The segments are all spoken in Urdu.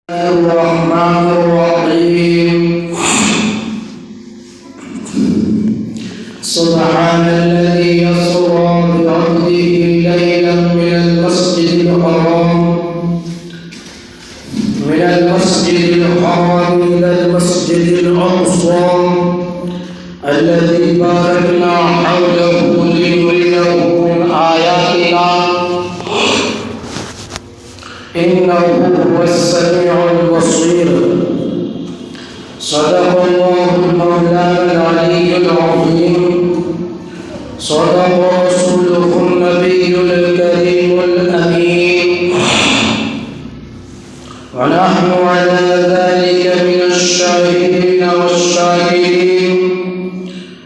الرحمن الرحيم سبحان الذي يسرى بعبده ليلا من المسجد الحرام إلى المسجد الأقصى الذي باركنا حوله لنريه من آياتنا إنه هو السميع البصير. صدق الله مولانا العلي العظيم. صدق رسوله النبي الكريم الأمين. ونحن على ذلك من الشاهدين والشاكرين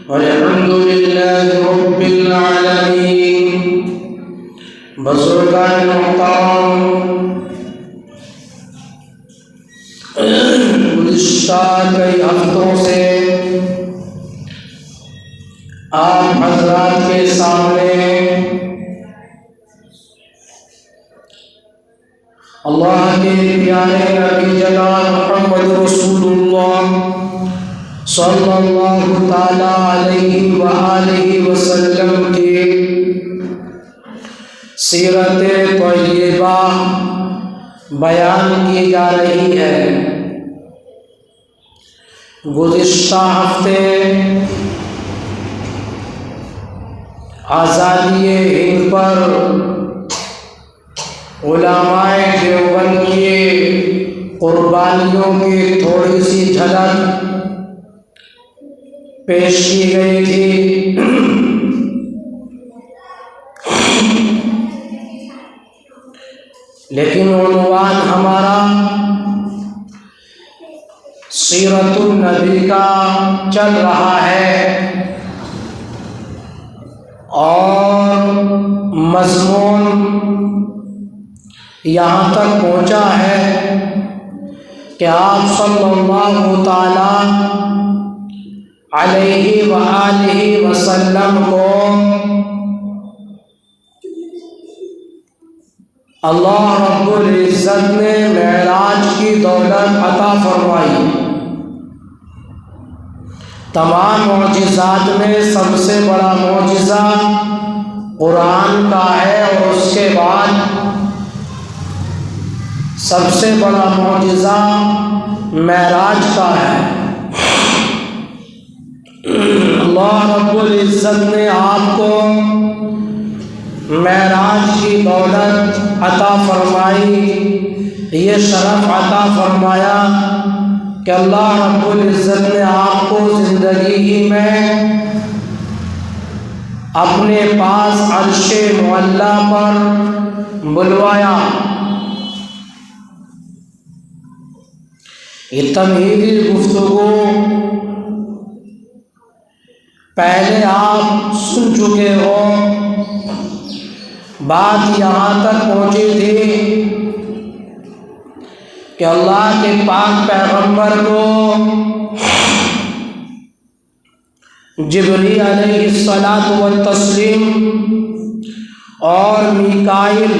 والحمد لله رب العالمين. بزرگان محترم، گزشتہ کئی ہفتوں سے آپ حضرات کے سامنے اللہ کے پیارے نبی جناب محمد رسول اللہ صلی اللہ تعالی علیہ وآلہ وسلم کی سیرت طیبہ بیان کی جا رہی ہے۔ گزشتہ ہفتے آزادی ہند پر علماء دیوبند کی قربانیوں کی تھوڑی سی جھلک پیش کی گئی تھی۔ لیکن عنوان ہمارا سیرت النبی کا چل رہا ہے اور مضمون یہاں تک پہنچا ہے کہ آپ صلی اللہ تعالی علیہ وآلہ وسلم کو اللہ رب العزت نے معراج کی دولت عطا فرمائی۔ تمام معجزات میں سب سے بڑا معجزہ قرآن کا ہے اور اس کے بعد سب سے بڑا معجزہ معراج کا ہے۔ اللہ رب العزت نے آپ کو معراج کی دولت عطا فرمائی، یہ شرف عطا فرمایا کہ اللہ رب العزت نے آپ کو زندگی ہی میں اپنے پاس عرش معلیٰ پر بلوایا۔ یہ تمہیدی گفتگو پہلے آپ سن چکے ہو۔ بات یہاں تک پہنچی تھی کہ اللہ کے پاک پیغمبر کو جبریل علیہ الصلاۃ والتسلیم اور میکائیل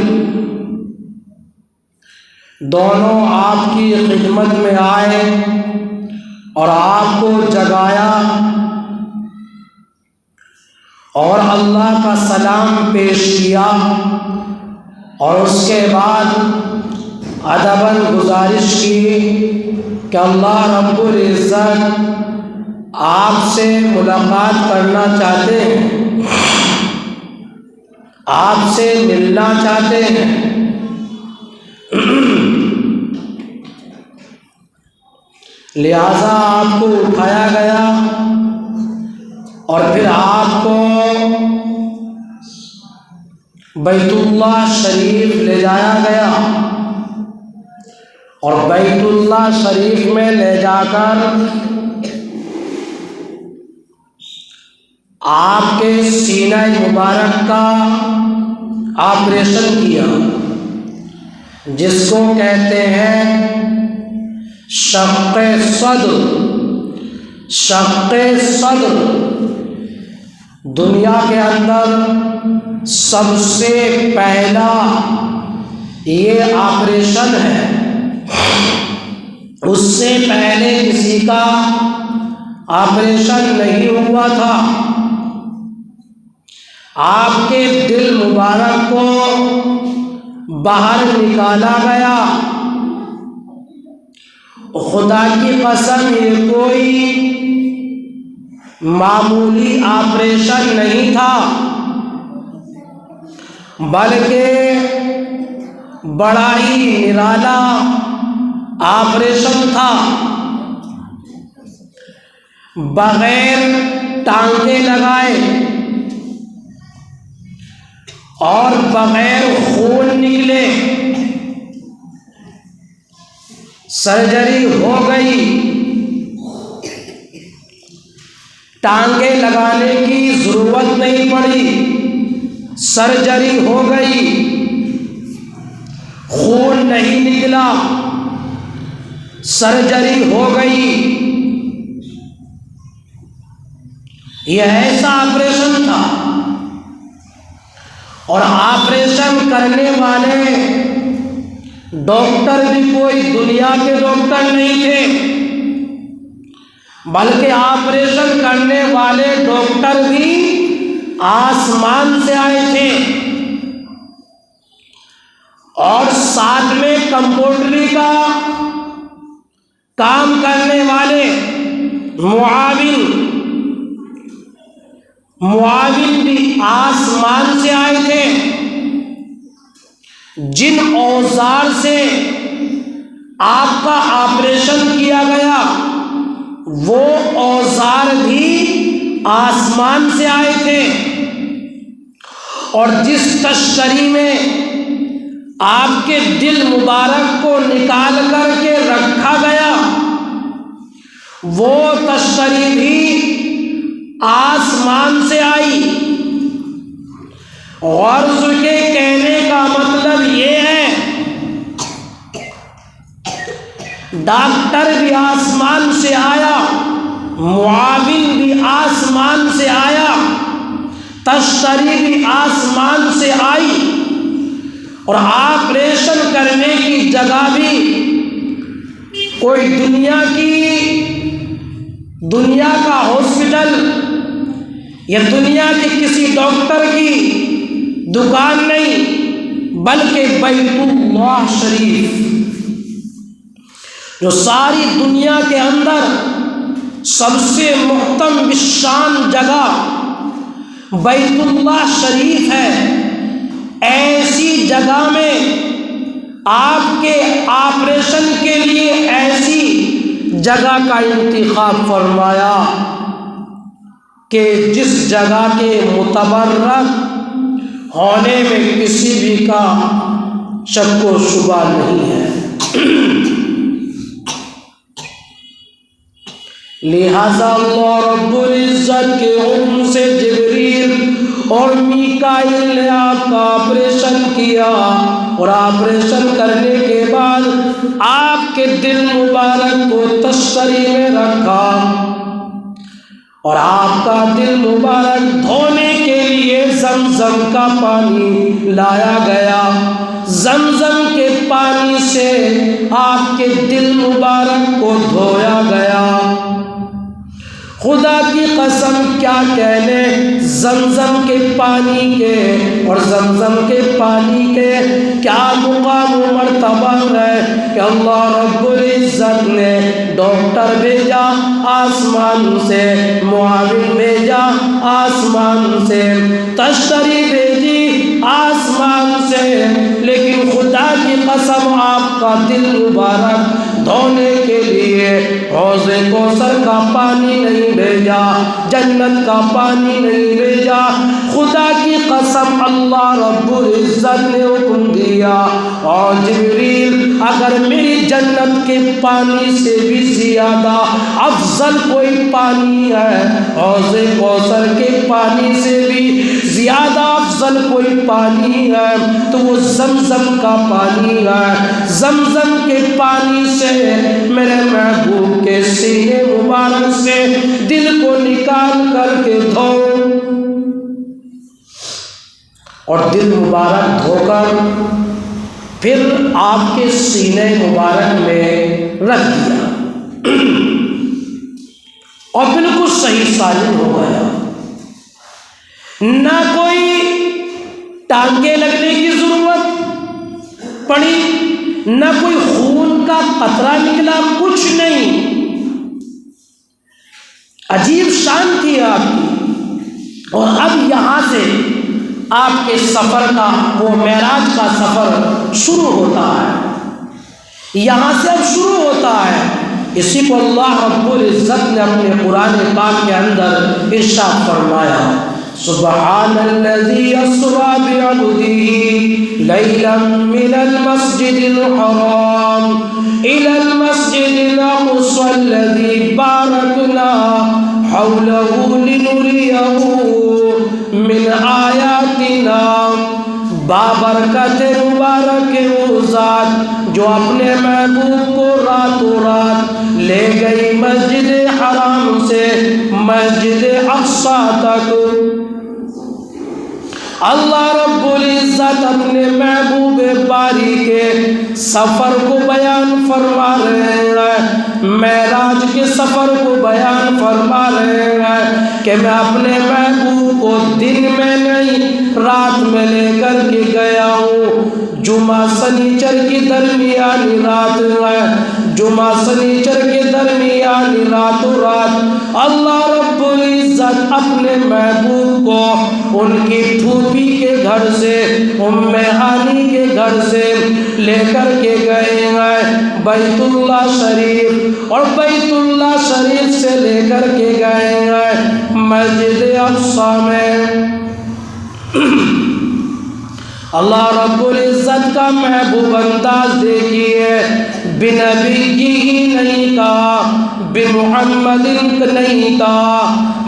دونوں آپ کی خدمت میں آئے اور آپ کو جگایا اور اللہ کا سلام پیش کیا، اور اس کے بعد ادباً گزارش کی کہ اللہ رب العزت آپ سے ملاقات کرنا چاہتے ہیں، آپ سے ملنا چاہتے ہیں۔ لہذا آپ کو اٹھایا گیا اور پھر آپ کو بیت اللہ شریف لے جایا گیا، اور بیت اللہ شریف میں لے جا کر آپ کے سینہ مبارک کا آپریشن کیا، جس کو کہتے ہیں شق صدر۔ شق صدر دنیا کے اندر سب سے پہلا یہ آپریشن ہے اس سے پہلے کسی کا آپریشن نہیں ہوا تھا۔ آپ کے دل مبارک کو باہر نکالا گیا۔ خدا کی قسم یہ کوئی معمولی آپریشن نہیں تھا، بلکہ بڑا ہی نرالا آپریشن تھا۔ بغیر ٹانکے لگائے اور بغیر خون نکلے سرجری ہو گئی۔ ٹانکے لگانے کی ضرورت نہیں پڑی، سرجری ہو گئی، خون نہیں نکلا، سرجری ہو گئی۔ یہ ایسا آپریشن تھا، اور آپریشن کرنے والے ڈاکٹر بھی کوئی دنیا کے ڈاکٹر نہیں تھے، بلکہ آپریشن کرنے والے ڈاکٹر بھی آسمان سے آئے تھے، اور ساتھ میں کمپاؤنڈری کا کام کرنے والے معاون بھی آسمان سے آئے تھے۔ جن اوزار سے آپ کا آپریشن کیا گیا وہ اوزار بھی آسمان سے آئے تھے، اور جس تشتری میں آپ کے دل مبارک کو نکال کر کے رکھا گیا وہ تشتری بھی آسمان سے آئی۔ غرض کے کہنے کا مطلب یہ ہے ڈاکٹر بھی آسمان سے آیا، معاون بھی آسمان سے آیا، تشتری بھی آسمان سے آئی، اور آپریشن کرنے کی جگہ بھی کوئی دنیا کا ہاسپٹل یا دنیا کے کسی ڈاکٹر کی دکان نہیں، بلکہ بیت اللہ شریف، جو ساری دنیا کے اندر سب سے محترم بالشان جگہ بیت اللہ شریف ہے۔ ایسی جگہ میں آپ کے آپریشن کے لیے ایسی جگہ کا انتخاب فرمایا کہ جس جگہ کے متبرک ہونے میں کسی بھی کا شک و شبہ نہیں ہے۔ لہذا اللہ رب العزت کے حکم سے جبریل اور میکائیل نے آپ کا آپریشن کیا، اور آپریشن کرنے کے بعد آپ کے دل مبارک کو تشتری میں رکھا، اور آپ کا دل مبارک دھونے کے لیے زمزم کا پانی لایا گیا۔ زمزم کے پانی سے آپ کے دل مبارک کو دھویا گیا۔ خدا کی قسم کیا کہنے زمزم کے پانی کے اور زمزم کے پانی کے کیا مقام و مرتبہ ہے کہ اللہ رب العزت نے ڈاکٹر بھیجا آسمان سے، معاون بھیجا آسمان سے، تشتری بھیجی آسمان سے، لیکن خدا کی قسم آپ کا دل مبارک دھونے کے لیے حوض کوثر کا پانی نہیں بھیجا، جنت کا پانی نہیں بھیجا۔ خدا کی قسم اللہ رب العزت نے حکم دیا، اور جبریل اگر میری جنت کے پانی سے بھی زیادہ افضل کوئی پانی ہے، حوض کوثر کے پانی سے بھی زیادہ افضل کوئی پانی ہے تو وہ زمزم کا پانی ہے۔ زمزم کے پانی سے میرے محبوب کے سینے مبارک سے دل کو نکال کر کے دھو، اور دل مبارک دھو کر پھر آپ کے سینے مبارک میں رکھ دیا اور بالکل صحیح سالم ہو گیا، نہ کوئی ٹانکے لگنے کی ضرورت پڑی، نہ کوئی خون کا قطرہ نکلا، کچھ نہیں۔ عجیب شان تھی آپ کی۔ اور اب یہاں سے آپ کے سفر کا، وہ معراج کا سفر شروع ہوتا ہے، یہاں سے اب شروع ہوتا ہے۔ اسی کو اللہ رب العزت نے اپنے قرآن پاک کے اندر ارشاد فرمایا، سبحان الذی اسری بعبدہ لیلا من المسجد الحرام الی المسجد الاقصی الذی بارکنا حولہ لنریہ من آیاتنا۔ بابرکت مبارک وہ ذات جو اپنے محبوب کو راتوں رات لے گئی مسجد حرام سے مسجد اقصی تک۔ اللہ رب العزت اپنے محبوب باری کے سفر کو بیان فرما رہے ہیں، معراج کے سفر کو بیان فرما رہے ہیں کہ میں اپنے محبوب کو دن میں نہیں رات میں لے کر کے گیا ہوں۔ جمعہ سنیچر کی درمیانی رات ہے، جمعہ سنیچر کے درمیانی راتوں رات اللہ رب العزت اپنے محبوب کو ان کی پھوپھی کے گھر سے، ام ہانی کے گھر سے لے کر کے گئے ہیں بیت اللہ شریف، اور بیت اللہ شریف سے لے کر کے گئے ہیں مسجد اقصی میں۔ اللہ رب العزت کا محبوب انداز دیکھیے، بنبی ہی نہیں کہا، بمحمد نہیں کہا،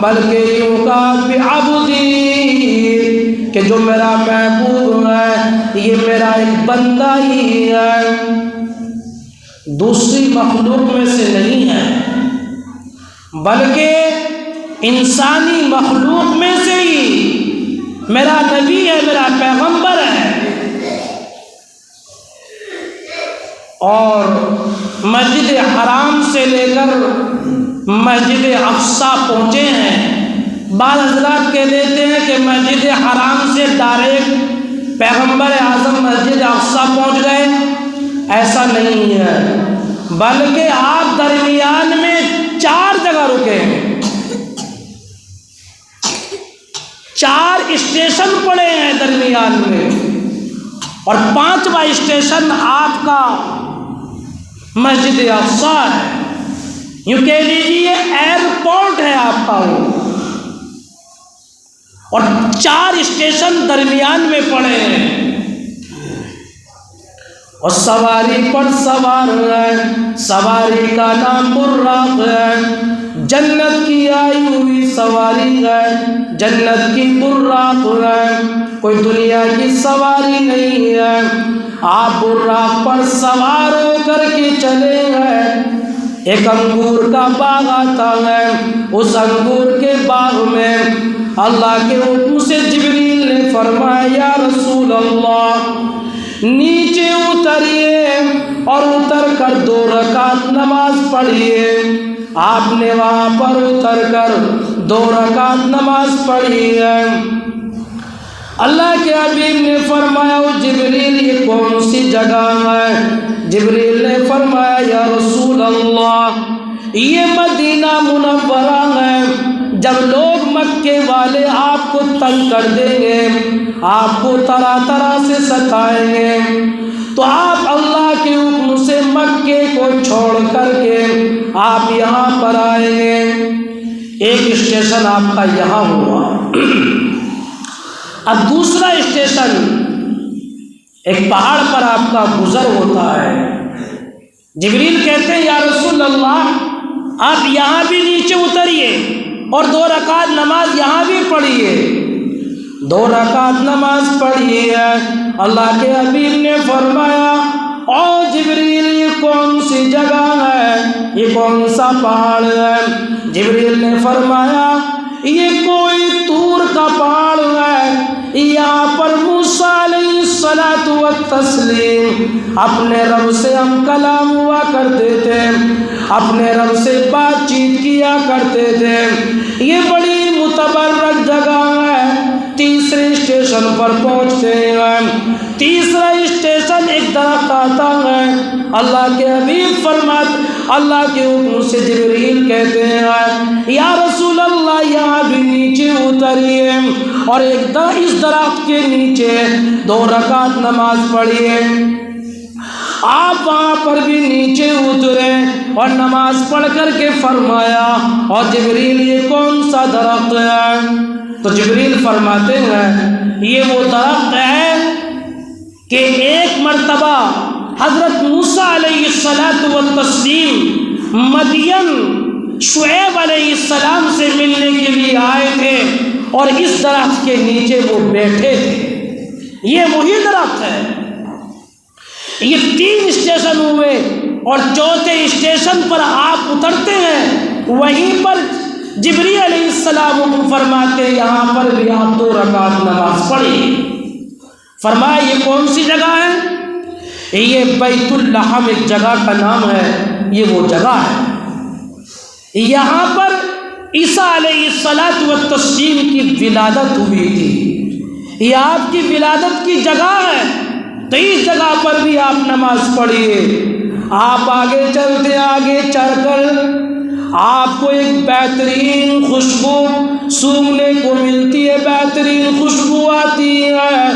بلکہ یوں کہا بعبدی، کہ جو میرا محبوب ہے یہ میرا ایک بندہ ہی ہے، دوسری مخلوق میں سے نہیں ہے، بلکہ انسانی مخلوق میں سے ہی میرا نبی ہے، میرا پیغمبر ہے۔ اور مسجد حرام سے لے کر مسجد اقصی پہنچے ہیں۔ بعض حضرات کہہ دیتے ہیں کہ مسجد حرام سے ڈائریکٹ پیغمبر اعظم مسجد اقصی پہنچ گئے، ایسا نہیں ہے، بلکہ آپ درمیان میں 4 جگہ رکے ہیں، 4 اسٹیشن پڑے ہیں درمیان میں، اور 5واں اسٹیشن آپ کا مسجد اقصی ہے، یوں کہہ لیجیے ایئرپورٹ ہے آپ کا وہ، اور 4 اسٹیشن درمیان میں پڑے ہیں، اور سواری پر سوار ہے، سواری کا نام براق ہے، جنت کی آئی ہوئی سواری ہے، جنت کی براق ہے، کوئی دنیا کی سواری نہیں ہے۔ آپ براق پر سوار ہو کر کے چلے گئے، ایک انگور کا باغ آتا ہے، اس انگور کے باغ میں اللہ کے حکم سے جبریل نے فرمایا، یا رسول اللہ نیچے اتریے اور اتر کر 2 رکعت نماز پڑھیے۔ آپ نے وہاں پر اتر کر 2 رکعت نماز پڑھی ہے۔ اللہ کے حبیب نے فرمایا، جبریل یہ کون سی جگہ ہے؟ جبریل نے فرمایا، یا رسول اللہ یہ مدینہ منورہ ہے، جب لوگ مکے والے آپ کو تنگ کر دیں گے، آپ کو طرح طرح سے ستائیں گے، تو آپ اللہ کے حکم سے مکے کو چھوڑ کر کے آپ یہاں پر آئیں گے۔ ایک اسٹیشن آپ کا یہاں ہوا، اب دوسرا اسٹیشن ایک پہاڑ پر آپ کا گزر ہوتا ہے۔ جبریل کہتے ہیں، یا رسول اللہ آپ یہاں بھی نیچے اتریے اور 2 رکعت نماز یہاں بھی پڑھیے۔ 2 رکعت نماز پڑھی ہے۔ اللہ کے حبیب نے فرمایا، او جبریل یہ کون سی جگہ ہے، یہ کون سا پہاڑ ہے؟ جبریل نے فرمایا، یہ کوئی طور کا پہاڑ ہے، یہاں پر موسیٰ علیہ الصلاۃ والتسلیم، اپنے رب سے ہم کلام ہوا کرتے تھے، اپنے رب سے بات چیت کیا کرتے تھے۔ یہ بڑی متبرک جگہ ہے۔ تیسرے اسٹیشن پر پہنچتے ہیں، تیسرا اسٹیشن ایک درخت آتا ہے۔ اللہ کے حبیب فرماتے، اللہ کے حکم سے جبریل کہتے ہیں یا رسول اللہ یہاں بھی نیچے اتریے اور اس درخت کے نیچے 2 رکعت نماز پڑھیے۔ آپ وہاں پر بھی نیچے اترے اور نماز پڑھ کر کے فرمایا اور جبریل یہ کون سا درخت ہے؟ تو جبریل فرماتے ہیں یہ وہ درخت ہے کہ ایک مرتبہ حضرت موسیٰ علیہ السلام مدین شعیب علیہ السلام سے ملنے کے لیے آئے تھے اور اس درخت کے نیچے وہ بیٹھے تھے۔ یہ وہی درخت ہے۔ یہ 3 اسٹیشن ہوئے اور 4تھے اسٹیشن پر آپ اترتے ہیں، وہیں پر جبریل علیہ السلام کو فرماتے یہاں پر بھی آپ 2 رکعت نماز پڑھی۔ فرمایا یہ کون سی جگہ ہے؟ یہ بیت اللحم ایک جگہ کا نام ہے، یہ وہ جگہ ہے۔ یہاں پر عیسیٰ علیہ السلام کی ولادت ہوئی تھی، یہ آپ کی ولادت کی جگہ ہے، تو اس جگہ پر بھی آپ نماز پڑھیے۔ آپ آگے چلتے، آگے چل کر آپ کو ایک بہترین خوشبو سونگنے کو ملتی ہے، بہترین خوشبو آتی ہے۔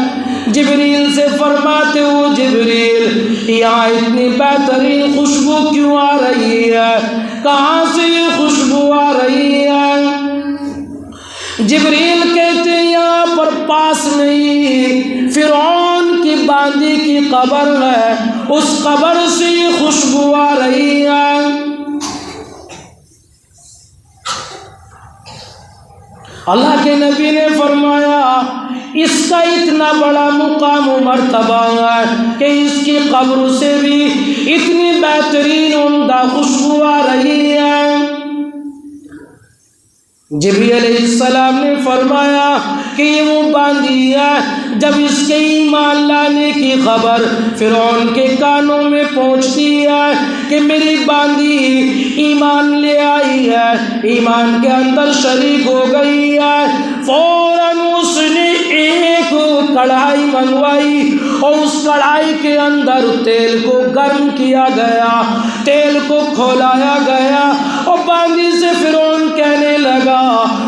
جبریل سے فرماتے ہو جبریل یہاں اتنی بہترین خوشبو کیوں آ رہی ہے؟ کہاں سے یہ خوشبو آ رہی ہے؟ جبریل کہتے ہیں یہاں پر پاس نہیں فرعون کی باندی کی قبر ہے، اس قبر سے یہ خوشبو آ رہی ہے۔ اللہ کے نبی نے فرمایا اس کا اتنا بڑا مقام و مرتبہ ہے کہ اس کی قبر سے بھی اتنی بہترین عمدہ خوشبو آ رہی ہے۔ جبریل علیہ السلام نے فرمایا کہ یہ وہ باندی ہے جب اس کے ایمان لانے کی خبر فرعون کے کانوں میں پہنچتی ہے کہ میری باندی ایمان لے آئی ہے، ایمان کے اندر شریک ہو گئی ہے، فوراً اس نے ایک کڑھائی منگوائی اور اس کڑھائی کے اندر تیل کو گرم کیا گیا، تیل کو کھولایا گیا اور باندی سے فرعون کہنے لگا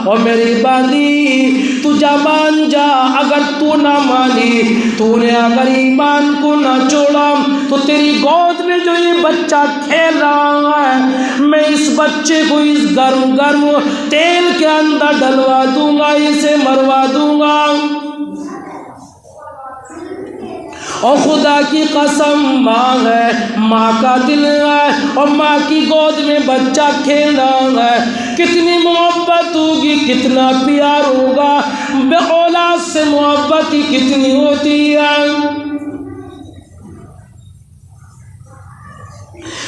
اور میری باندی تو جا مان جا، اگر تو نہ مانی، تو نے اگر ایمان کو نہ چھوڑا تو تیری گود میں جو یہ بچہ کھیل رہا ہے میں اس بچے کو اس گرم گرم تیل کے اندر ڈلوا دوں گا، اسے مروا دوں گا۔ اور خدا کی قسم ماں ہے، ماں کا دل ہے اور ماں کی گود میں بچہ کھیل رہا ہے، کتنی محبت ہوگی، کتنا پیار ہوگا، بے اولاد سے محبت ہی کتنی ہوتی ہے۔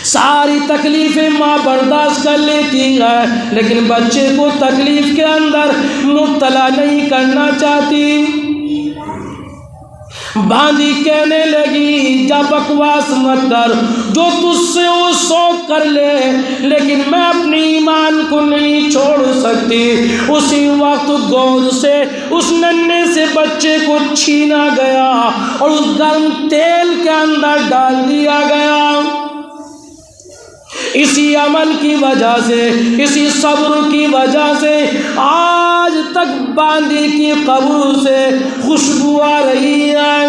ساری تکلیفیں ماں برداشت کر لیتی ہے لیکن بچے کو تکلیف کے اندر مبتلا نہیں کرنا چاہتی۔ باندی کہنے لگی جا بکواس مت کر، جو تجھ سے وہ سو کر لے، لیکن میں اپنے ایمان کو نہیں چھوڑ سکتی۔ اسی وقت گود سے اس ننھے سے بچے کو چھینا گیا اور اس گرم تیل کے اندر ڈال دیا گیا۔ اسی عمل کی وجہ سے، اسی صبر کی وجہ سے آج تک باندی کی قبر سے خوشبو آ رہی ہے۔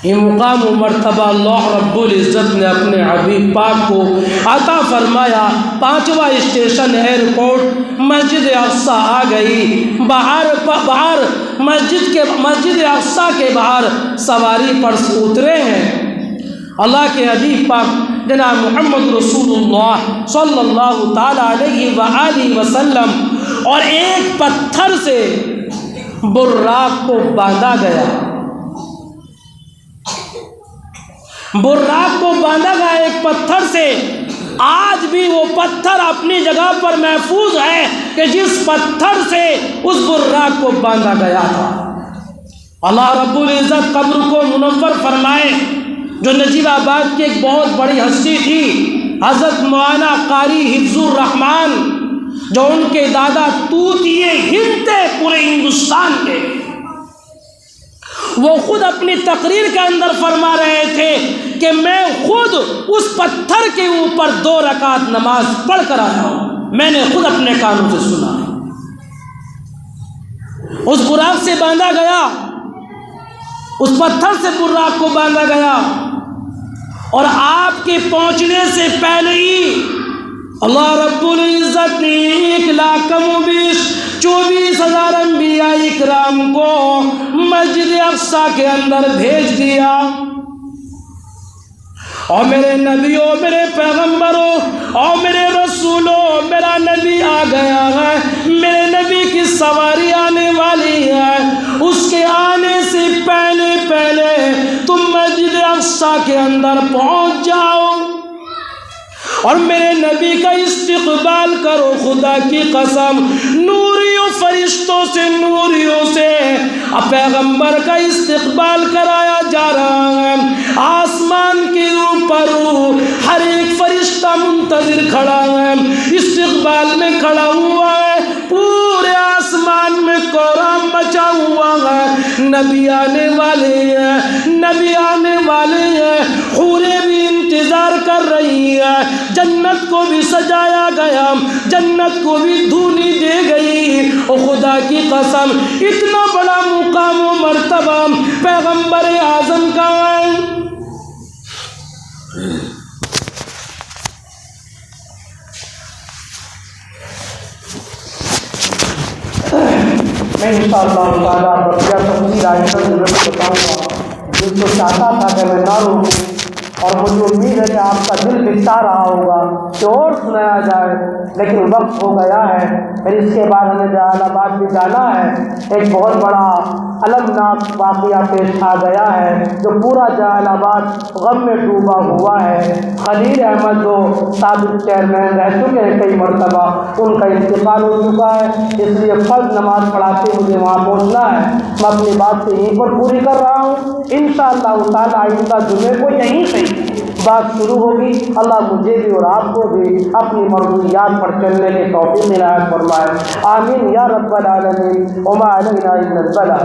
یہ مقام و مرتبہ اللہ رب العزت نے اپنے حبیب پاک کو عطا فرمایا۔ 5واں اسٹیشن ایئرپورٹ مسجد اقصی آ گئی۔ باہر مسجد اقصی کے باہر سواری پر اترے ہیں اللہ کے حبیب پاک جناب محمد رسول اللہ صلی اللہ تعالی علیہ وآلہ وسلم، اور ایک پتھر سے براق کو باندھا گیا، براق کو باندھا گیا ایک پتھر سے۔ آج بھی وہ پتھر اپنی جگہ پر محفوظ ہے کہ جس پتھر سے اس براق کو باندھا گیا تھا۔ اللہ رب العزت قبر کو منور فرمائے۔ جو نجیب آباد کی ایک بہت بڑی ہستی تھی حضرت مولانا قاری حفظ الرحمان، جو ان کے دادا طوطیے ہند تھے پورے ہندوستان کے، وہ خود اپنی تقریر کے اندر فرما رہے تھے کہ میں خود اس پتھر کے اوپر 2 رکعت نماز پڑھ کر آیا ہوں، میں نے خود اپنے کانوں سے سنا ہے۔ اس براق سے باندھا گیا، اس پتھر سے براق کو باندھا گیا، اور آپ کے پہنچنے سے پہلے ہی اللہ رب العزت نے 1,24,000 انبیاء اکرام کو مسجد اقصی کے اندر بھیج دیا۔ اور میرے نبیوں، میرے پیغمبروں اور میرے رسولوں، میرا نبی آ گیا ہے، میرے نبی کی سواری آنے والی ہے، اس کے آنے سے پہلے پہلے تم مسجد اقصی کے اندر پہنچ جاؤ اور میرے نبی کا استقبال کرو۔ خدا کی قسم، نوریوں فرشتوں سے، نوریوں سے پیغمبر کا استقبال کرایا جا رہا ہے۔ آسمان کے اوپر ہر ایک فرشتہ منتظر کھڑا ہے، استقبال میں کھڑا ہوا ہے، پورے آسمان میں کوہرام مچا ہوا ہے۔ نبی آنے والے ہیں، نبی آنے والے ہیں، حوریں بھی انتظار کر رہی ہے، جنت کو بھی سجایا گیا، جنت کو بھی دھونی دے گئی۔ اور خدا کی قسم، اتنا بڑا مقام و مرتبہ پیغمبر اعظم کا ہے۔ میں انشاءاللہ تعالیٰ بقیہ تفصیل آئندہ ضرور بتاؤں گا۔ دل تو چاہتا تھا کہ میں نہ روکوں، اور مجھے امید ہے کہ آپ کا دل بھی چاہ رہا ہوگا کہ اور سنایا جائے، لیکن وقت ہو گیا ہے۔ پھر اس کے بعد ہمیں جلال آباد بھی جانا ہے۔ ایک بہت بڑا المناک واقعہ پیش آ گیا ہے جو پورا جلال آباد غم میں ڈوبا ہوا ہے۔ خلیل احمد جو سابق چیئرمین رہ چکے ہیں کئی مرتبہ، ان کا انتقال ہو چکا ہے، اس لیے فرض نماز پڑھاتے مجھے وہاں پہنچنا ہے۔ میں اپنی بات سے یہیں پر پوری کر رہا ہوں۔ انشاءاللہ تعالیٰ آئندہ جمعے کو یہیں سے بات شروع ہوگی۔ اللہ مجھے بھی اور آپ کو بھی اپنی مرضیات پر چلنے کی توفیق عنایت فرمائے، آمین یا رب العالمین۔ وما علینا الا البلاغ۔